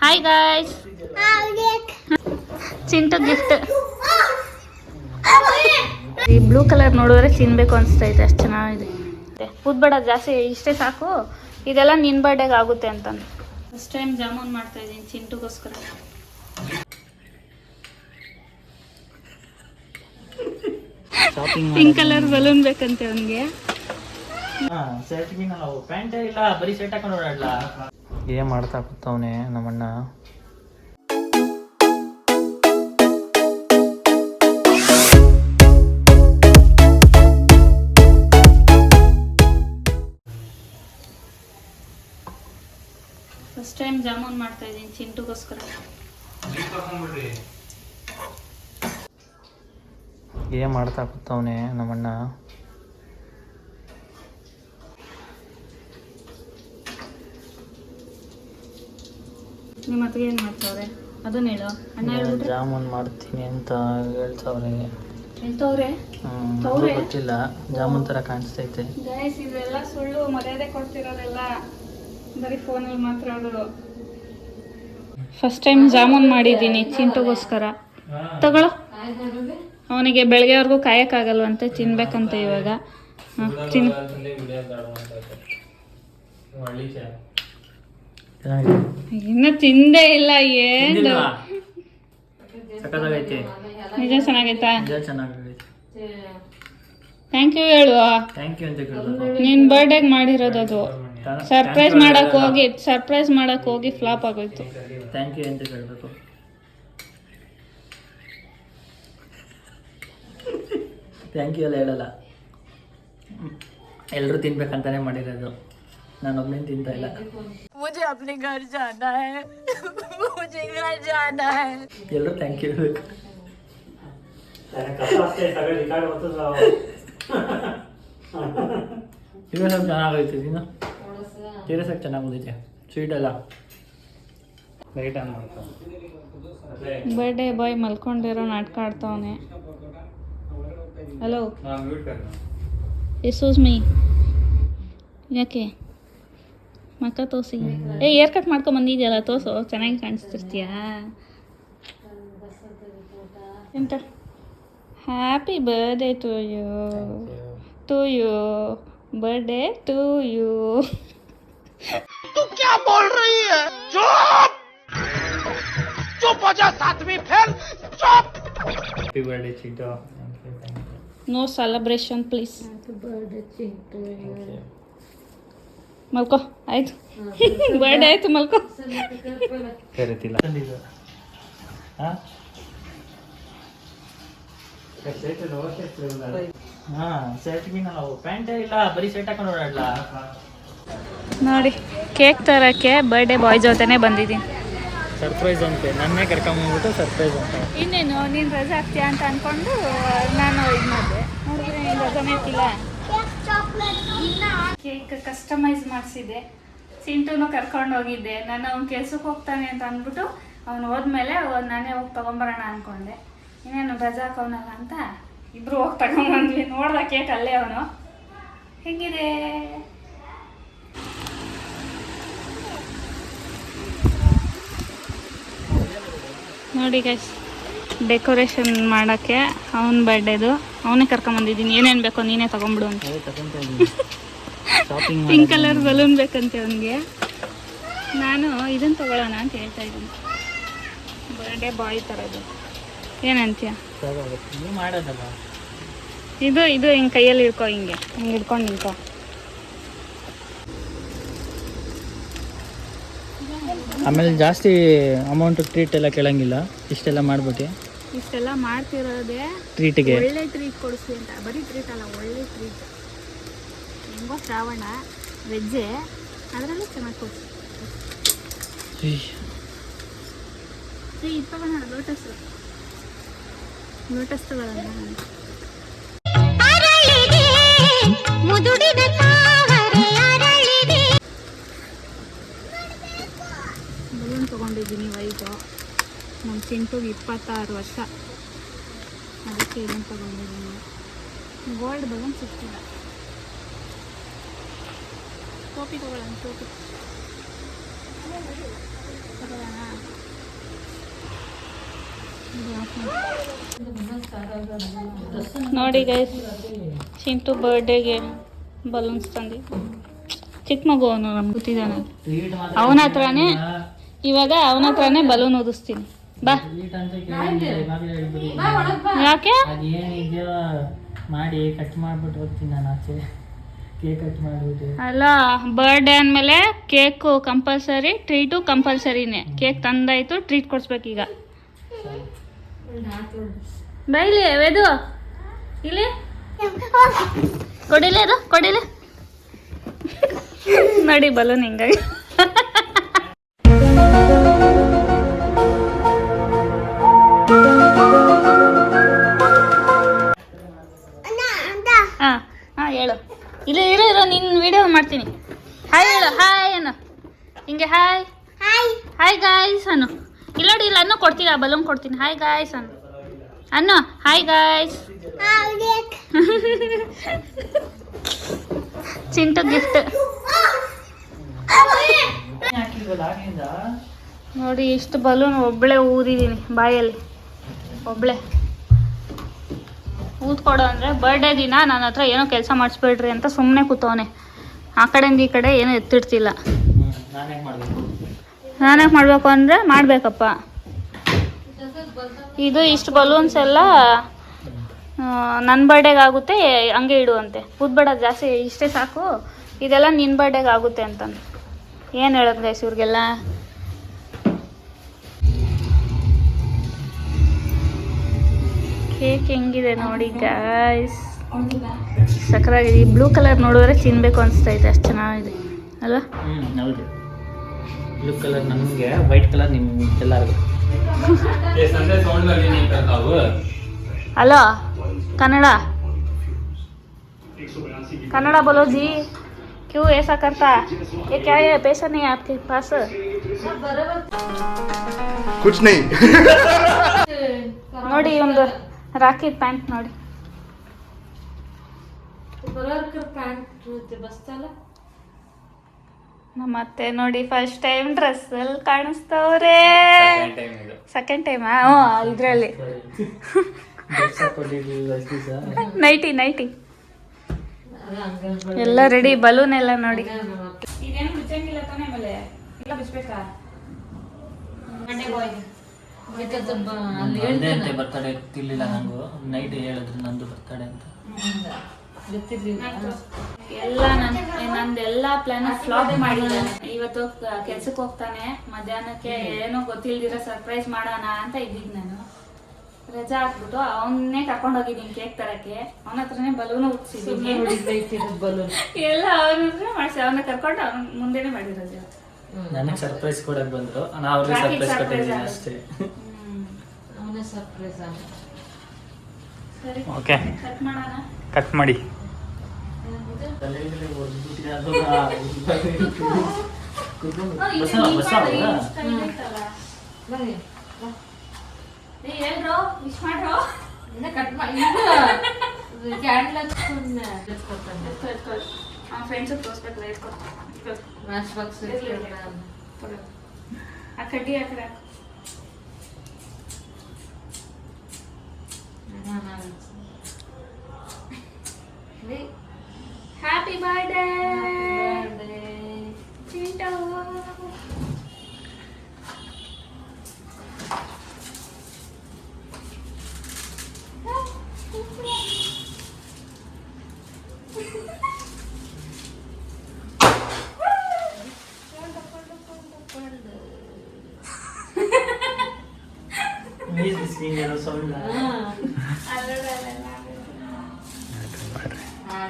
Hi guys, Chintu gift. ಈ blue colour ನೋಡಿದ್ರೆ ತಿನ್ಬೇಕು ಅನಿಸ್ತೈತೆ, ಅಷ್ಟು ಚೆನ್ನಾಗಿದೆ. ಕೂದ್ಬೇಡ ಜಾಸ್ತಿ, ಇಷ್ಟೇ ಸಾಕು. ಇದೆಲ್ಲ ನಿನ್ನ ಬರ್ಡೇಗೆ ಆಗುತ್ತೆ ಅಂತ. ಫಸ್ಟ್ ಟೈಮ್ ಜಾಮೂನ್ ಮಾಡ್ತಾ ಇದ್ದೀನಿ ಚಿಂಟುಗೋಸ್ಕರ. ಪಿಂಕ್ ಕಲರ್ ಬಲೂನ್ ಬೇಕಂತೆ ಅವನಿಗೆ. ಪ್ಯಾಂಟೇ ಇಲ್ಲ, ಬರೀ ಸೆಟ್ ಹಾಕೊಂಡು ಓಡಾಡ್ಲಾ. ಏನ್ ಮಾಡ್ತಾ ಕೂತವನೆ ನಮ್ಮಣ್ಣ. ಫಸ್ಟ್ ಟೈಮ್ ಜಾಮೂನ್ ಮಾಡ್ತಾ ಇದ್ದೀನಿ ಚಿಂಟುಗೋಸ್ಕರ. ಏನ್ ಮಾಡ್ತಾ ಕೂತವನೆ ನಮ್ಮಣ್ಣ. ನಿಮ್ಮ ಅತ್ತಿಗೆ ಏನು ಮಾಡ್ತಾವ್ರೆ ಅದನ್ನ ಹೇಳು. ಅಣ್ಣ ಹೇಳ್ಬಿಟ್ರೆ ಜಾಮೂನ್ ಮಾಡ್ತೀನಿ ಅಂತ ಹೇಳ್ತವ್ರೆ. ಹೇಳ್ತವ್ರೆ ಗೊತ್ತಿಲ್ಲ, ಜಾಮೂನ್ ತರ ಕಾಣಿಸ್ತೈತೆ. ಗೈಸ್, ಇದೆಲ್ಲ ಸುಳ್ಳು, ಮರ್ಯಾದೆ ಕೊಡ್ತಿರೋದೆಲ್ಲ ಬರೀ ಫೋನಲ್ಲಿ ಮಾತಾಡೋದು. ಫಸ್ಟ್ ಟೈಮ್ ಜಾಮೂನ್ ಮಾಡಿದ್ದೀನಿ ಚಿಂಟುಗೋಸ್ಕರ. ತಗೊಳ್ಳೋ. ಅವನಿಗೆ ಬೆಳಗ್ಗೆವರೆಗೂ ಕಾಯಕ್ಕಾಗಲ್ವಂತೆ, ತಿನ್ಬೇಕಂತ ಇವಾಗ. ಇನ್ನು ತಿಂದೇ ಇಲ್ಲ. ಏನು ನಿಜ ಚೆನ್ನಾಗೈತಾ? ಥ್ಯಾಂಕ್ ಯು ಹೇಳು. ನಿನ್ನ ಬರ್ಡೇಗೆ ಮಾಡಿರೋದು ಅದು. ಸರ್ಪ್ರೈಸ್ ಮಾಡಕ್ ಹೋಗಿ ಫ್ಲಾಪ್ ಆಗೋಯ್ತು. ಥ್ಯಾಂಕ್ ಯು ಅಂತ ಹೇಳ್ಬೇಕು. ಥ್ಯಾಂಕ್ ಯು ಎಲ್ಲ ಹೇಳಲ್ಲ, ಎಲ್ಲರೂ ತಿನ್ಬೇಕಂತಾನೆ ಮಾಡಿರೋದು. ನಾನು ಒಬ್ಬನೇ ತಿಂತಾ ಇಲ್ಲ. ಎಲ್ಲರೂ ಥ್ಯಾಂಕ್ ಯು ಹೇಳ್ಬೇಕು. ಇವಾಗ ಸ್ವಲ್ಪ ಚೆನ್ನಾಗೈತೆ, ಇನ್ನು ಸೀರಿಯಸ್ಸಾಗಿ ಚೆನ್ನಾಗಿ ಬಂದೈತೆ. ಸ್ವೀಟ್ ಎಲ್ಲ ಲೈಟ್ ಆನ್ ಮಾಡ್ತಾ. ಬರ್ಡೇ ಬಾಯ್ ಮಲ್ಕೊಂಡಿರೋ ನಾಟಕ ಆಡ್ತಾವನೆ. Hello, excuse me. ಯಾಕೆ ಮಕ್ಕ ತೋರಿಸಿ? ಏರ್ ಕಟ್ ಮಾಡ್ಕೊಂಡು ಬಂದಿದ್ಯಲ್ಲ, ತೋರಿಸು, ಚೆನ್ನಾಗಿ ಕಾಣಿಸ್ತಿರ್ತೀಯಾ ಎಂತ. Happy birthday to you birthday to you. तू क्या बोल रही है? चुप चुप हो जा, सातवीं फेल, चुप. Happy birthday Chintu. No celebration please. ಮಲ್ಕೋ, ಆಯ್ತು. ಬರ್ಡೇ ಆಯ್ತು, ಮಲ್ಕೋ. ಕರೀತಿಲ್ಲ. ಪ್ಯಾಂಟೇ ಇಲ್ಲ, ಬರೀ ಸೆಟ್ ಹಾಕೊಂಡು ಓಡಾಡ್ಲಾ. ನೋಡಿ, ಕೇಕ್ ತರಕ್ಕೆ ಬರ್ಡೇ ಬಾಯ್ ಜೊತೆನೆ ಬಂದಿದ್ದೀನಿ. ಸರ್ಪ್ರೈಸ್ ಅಂತೆ, ನನ್ನೇ ಕರ್ಕೊಂಬಂದ್ಬಿಟ್ಟು ಸರ್ಪ್ರೈಸ್ ಅಂತ. ಇನ್ನೇನು, ನೀನು ರಜೆ ಹಾಕ್ತೀಯ ಅಂತ ಅಂದ್ಕೊಂಡು ನಾನು ಇದು ಮಾಡಿದೆ. ನೋಡಿದ್ರೆ ನೀನು ರಜಾನೇ ಹಾಕಿಲ್ಲ. Cake customise ಮಾಡಿಸಿದ್ದೆ. ಚಿಂಟುನು ಕರ್ಕೊಂಡು ಹೋಗಿದ್ದೆ. ನಾನು ಅವ್ನು ಕೆಲ್ಸಕ್ಕೆ ಹೋಗ್ತಾನೆ ಅಂತ ಅಂದ್ಬಿಟ್ಟು ಅವ್ನು ಹೋದ್ಮೇಲೆ ನಾನೇ ಹೋಗಿ ತೊಗೊಂಬರೋಣ ಅಂದ್ಕೊಂಡೆ. ಇನ್ನೇನು ರಜಾ ಹಾಕೋನಲ್ಲ ಅಂತ ಇಬ್ಬರು ಹೋಗಿ ತಗೊಂಬಂದ್ವಿ. ನೋಡ್ದ ಕೇಕ್ ಅಲ್ಲೇ ಅವನು. ಹೇಗಿದೆ? ನೋಡಿ ಗೈಸ್, ಡೆಕೋರೇಷನ್ ಮಾಡೋಕ್ಕೆ ಅವನ ಬರ್ಡೇದು ಅವನೇ ಕರ್ಕೊಂಬಂದಿದ್ದೀನಿ. ಏನೇನು ಬೇಕೋ ನೀನೇ ತಗೊಂಬಿಡು ಅಂತ. ಪಿಂಕ್ ಕಲರ್ ಬಲೂನ್ ಬೇಕಂತೆ ಅವನಿಗೆ. ನಾನು ಇದನ್ನು ತಗೊಳ್ಳೋಣ ಅಂತ ಹೇಳ್ತಾ ಇದ್ದೀನಿ, ಬರ್ಡೇ ಬಾಯ್ ಥರದ್ದು. ಏನಂತೀಯ? ಇದು ಹಿಂಗೆ ಕೈಯಲ್ಲಿ ಹಿಡ್ಕೊ, ಹಿಂಗೆ ಹಿಡ್ಕೊಂಡು ನಿಂತ್ಕೊ. ಆಮೇಲೆ ಜಾಸ್ತಿ ಅಮೌಂಟ್ ಟ್ರೀಟ್ ಎಲ್ಲ ಕೇಳಂಗಿಲ್ಲ. ಇಷ್ಟೆಲ್ಲ ಮಾಡ್ಬಿಟ್ಟು ಇಷ್ಟೆಲ್ಲ ಮಾಡ್ತಿರೋದೇ ಟ್ರೀಟಿಗೆ. ಒಳ್ಳೆ ಟ್ರೀಟ್ ಕೊಡಿಸಿ ಅಂತ. ಬರೀ ಟ್ರೀಟ್ ಅಲ್ಲ, ಒಳ್ಳೆ ಟ್ರೀಟ್. ಹೆಂಗೋ ಶ್ರಾವಣ ವೆಜ್ಜೆ, ಅದರಲ್ಲೂ ಚೆನ್ನಾಗಿ ಕೊಡಿಸಿ. ಇದು ತಗೋಣ, ಲೋಟಸ್ ತಗೊಳ್ಳೋಣ. ಬಲೂನ್ ತೊಗೊಂಡಿದ್ದೀನಿ ವೈಟು. ನಮ್ಮ ಚಿಂಟುಗೆ 26 ವರ್ಷ, ಅದಕ್ಕೆ ಇದನ್ನು ತೊಗೊಂಡಿದ್ದೀನಿ. ಗೋಲ್ಡ್ ಬಲೂನ್ ಸಿಗ್ತಿಲ್ಲ. ಟೋಪಿ ತಗೊಳ್ಳೋಣ, ಟೋಪಿ ತಗೊಳ್ಳೋಣ. ನೋಡಿ ಗೈಸ್, ಚಿಂಟು ಬರ್ಡೇಗೆ ಬಲೂನ್ಸ್ ತಂದಿ. ಚಿಕ್ಕ ಮಗು ಅವನು, ನಮ್ಗೆ ಗೊತ್ತಿದ್ದಾನೆ. ಅವನ ಹತ್ರನೇ ಇವಾಗ ಅವನ ಹತ್ರನೇ ಬಲೂನ್ ಊದಿಸ್ತೀನಿ. ಬಾ. ಯಾಕೆ ಮಾಡಿ ಕಟ್ ಮಾಡ್ಬಿಟ್ಟು ಹೋಗ್ತೀನಿ ನಾನು ಆಚೆ. ಕೇಕ್ ಕಟ್ ಮಾಡ್ಬಿಟ್ಟು ಅಲ್ಲ, ಬರ್ಡೇ ಅಂದಮೇಲೆ ಕೇಕು ಕಂಪಲ್ಸರಿ, ಟ್ರೀಟು ಕಂಪಲ್ಸರಿನೇ. ಕೇಕ್ ತಂದಾಯ್ತು, ಟ್ರೀಟ್ ಕೊಡ್ಸ್ಬೇಕೀಗ. ಬೈಲಿ ವೇದು, ಇಲ್ಲಿ ಕೊಡಿಲೆ, ಅದು ಕೊಡಿಲೆ. ನೋಡಿ ಬಲೂನ್ ಹಿಂಗಾಗಿ. ಹಾಂ ಹೇಳು. ಇಲ್ಲ ಇರೋ ನಿನ್ನ ವಿಡಿಯೋ ಮಾಡ್ತೀನಿ. ಹಾಯ್ ಹೇಳು, ಹಾಯ್ ಅನ್ನು ಹಿಂಗೆ. ಹಾಯ್ ಹಾಯ್ ಗಾಯ್ಸ್ ಅನ್ನು. ಇಲ್ಲ ನೋಡಿ, ಇಲ್ಲ ಅನ್ನೋ ಕೊಡ್ತೀನಿ, ಆ ಬಲೂನ್ ಕೊಡ್ತೀನಿ. ಹಾಯ್ ಗಾಯ್ಸ್ ಅನ್ನು ಹಾಯ್ ಗಾಯ್ಸ್. ಚಿಂಟು ಗಿಫ್ಟ್ ನೋಡಿ. ಇಷ್ಟು ಬಲೂನ್ ಒಬ್ಬಳೆ ಊದಿದ್ದೀನಿ ಬಾಯಲ್ಲಿ, ಒಬ್ಬಳೆ ಊದ್ಕೊಡೋ ಅಂದರೆ ಬರ್ಡೇ ದಿನ ನನ್ನ ಹತ್ರ ಏನೋ ಕೆಲಸ ಮಾಡಿಸ್ಬೇಡ್ರಿ ಅಂತ ಸುಮ್ಮನೆ ಕೂತವನೆ. ಆ ಕಡೆಯಿಂದ ಈ ಕಡೆ ಏನೂ ಎತ್ತಿಡ್ತಿಲ್ಲ. ನಾನ್ಯಾಕೆ ಮಾಡಬೇಕು ಅಂದರೆ ಮಾಡಬೇಕಪ್ಪ. ಇದು ಇಷ್ಟು ಬಲೂನ್ಸ್ ಎಲ್ಲ ನನ್ನ ಬರ್ಡೇಗೆ ಆಗುತ್ತೆ, ಹಂಗೆ ಇಡುವಂತೆ. ಊದ್ಬೇಡ ಜಾಸ್ತಿ, ಇಷ್ಟೇ ಸಾಕು, ಇದೆಲ್ಲ ನಿನ್ನ ಬರ್ಡೇಗೆ ಆಗುತ್ತೆ ಅಂತಂದು. ಏನು ಹೇಳೋದು ಗೈಸ್ ಇವ್ರಿಗೆಲ್ಲ. ಕೇಕ್ ಹೆಂಗಿದೆ ನೋಡಿ ಗಾಯ್ಸ್, ಸಕ್ಕರಾಗಿದೆ. ಈ ಬ್ಲೂ ಕಲರ್ ನೋಡಿದ್ರೆ ತಿನ್ಬೇಕು ಅನಿಸ್ತೈತೆ, ಅಷ್ಟು ಚೆನ್ನಾಗಿದೆ ಅಲ್ವಾ? ಹೌದು, ಬ್ಲೂ ಕಲರ್ ನಮಗೆ, ವೈಟ್ ಕಲರ್ ನಿಮ್ಗೆಲ್ಲರಿಗೂ. ಹಲೋ कन्नड़ कन्नड़ बोलो जी, क्यों ऐसा करता? ये क्या है, पैसा नहीं है आपके पास? कुछ नहीं. ನೋಡಿ ಒಂದು ರಾಖಿ ಪ್ಯಾಂಟ್ ನೋಡಿ. ನಮ್ಮ ಅತ್ತೆ ನೋಡಿ ಫಸ್ಟ್ ಟೈಮ್ ಡ್ರೆಸ್ ಅಲ್ಲಿ ಕಾಣಿಸ್ತವ್ರೆ. ಸೆಕೆಂಡ್ ಟೈಮಾ? ಇದರಲ್ಲಿ ನೈಟಿ ನೈಟಿ ಎಲ್ಲ ರೆಡಿ. ಬಲೂನ್ ಎಲ್ಲ ನೋಡಿ. ಇದೇನು ಬಿಚ್ಚಂಗಿಲ್ಲ ತಾನೇ? ಮೇಲೆ ಎಲ್ಲ ಬಿಚ್ಚಬೇಕಾ? ಬರ್ತಡೆ ಗೊತ್ತಿರ್ಲಿಲ್ಲ ನಂಗು. ನೈಟ್ ಹೇಳಿದ್ರು ನಂದು ಬರ್ತಡೆ ಅಂತ. ಎಲ್ಲ ನಂದೆಲ್ಲ ಪ್ಲಾನ್ ಫ್ಲಾಪ್ ಮಾಡಿದ್ದಾನೆ. ಇವತ್ತು ಕೆಲ್ಸಕ್ಕೆ ಹೋಗ್ತಾನೆ, ಮಧ್ಯಾಹ್ನಕ್ಕೆ ಏನೋ ಗೊತ್ತಿಲ್ದಿರ ಸರ್ಪ್ರೈಸ್ ಮಾಡೋಣ ಅಂತ ಇದ್ದಿದ್ದು. ನಾನು ರಜಾ ಹಾಕ್ಬಿಟ್ಟು ಅವನ್ನೇ ಕರ್ಕೊಂಡು ಹೋಗಿದ್ದೀನಿ ಕೇಕ್ ತರಕ್ಕೆ. ಅವನ ಹತ್ರನೇ ಬಲೂನ್ ಉಟ್ಸಿದ್ದೀನಿ. ಎಲ್ಲ ಅವನ ಹತ್ರ ಮಾಡಿಸಿ, ಅವನ್ನ ಕರ್ಕೊಂಡು ಅವನ ಮುಂದೆನೆ ಮಾಡಿರೋದು. ನನಗೆ ಸರ್ಪ್ರೈಸ್ ಕೊಡಕ್ ಬಂದ್ರು, ನಾನು ಅವ್ರಿಗೆ ಸರ್ಪ್ರೈಸ್ ಕೊಟ್ಟಿದ್ದೀನಿ ಅಷ್ಟೇ. ಸರಿ, ಓಕೆ, ಕಟ್ ಮಾಡೋಣ. ಕಟ್ ಮಾಡಿ. ವಿಶ್ ಮಾಡ್ರೋ. ಫ್ರೆಂಡ್ಸ್ ತೋರಿಸ್ಬೇಕು. ಲೈಟ್ ಆ ಕಡ್ಡಿ ಆ ಕಡೆ. Happy birthday Chintu.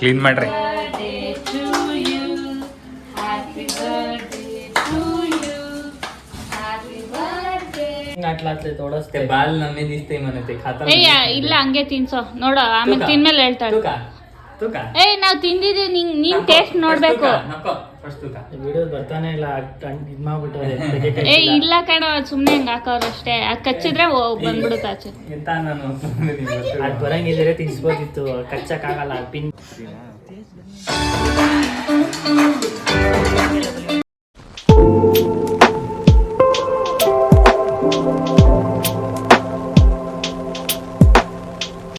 ಕ್ಲೀನ್ ಮಾಡ್ರಿ. ಬಾಲ್ ನಮ್ಮೇ ದಿಸ್ತೆ ಮನೆ ಖಾತಾ. ಇಲ್ಲ ಹಂಗೆ ತಿನ್ಸೋ ನೋಡು, ಆಮೇಲೆ ತಿನ್ಮೇಲೆ ಹೇಳ್ತಾಳೆ. ಏಯ್ ನಾವ್ ತಿಂದಿದ್ದೀವಿ, ನೀನ್ ಟೇಸ್ಟ್ ನೋಡ್ಬೇಕು. ವಿಡಿಯೋ ಬರ್ತಾನೆ ಇಲ್ಲ, ಇದ್ ಮಾಡ್ಬಿಟ್ಟವ್ರೆ. ಏಯ್ ಇಲ್ಲ ಕಣ, ಸುಮ್ನೆ ಹಂಗ ಹಾಕೋರು ಅಷ್ಟೇ. ಅದ್ ಕಚ್ಚಿದ್ರೆ ಬಂದ್ಬಿಡುತ್ತೆ ಆಚೆ. ಎಂತ ನಾನು ಅದ್ ಬರಂಗಿದ್ರೆ ತಿನ್ಸ್ಬೋದಿತ್ತು, ಕಚ್ಚಕ್ಕಾಗಲ್ಲ. ಪಿನ್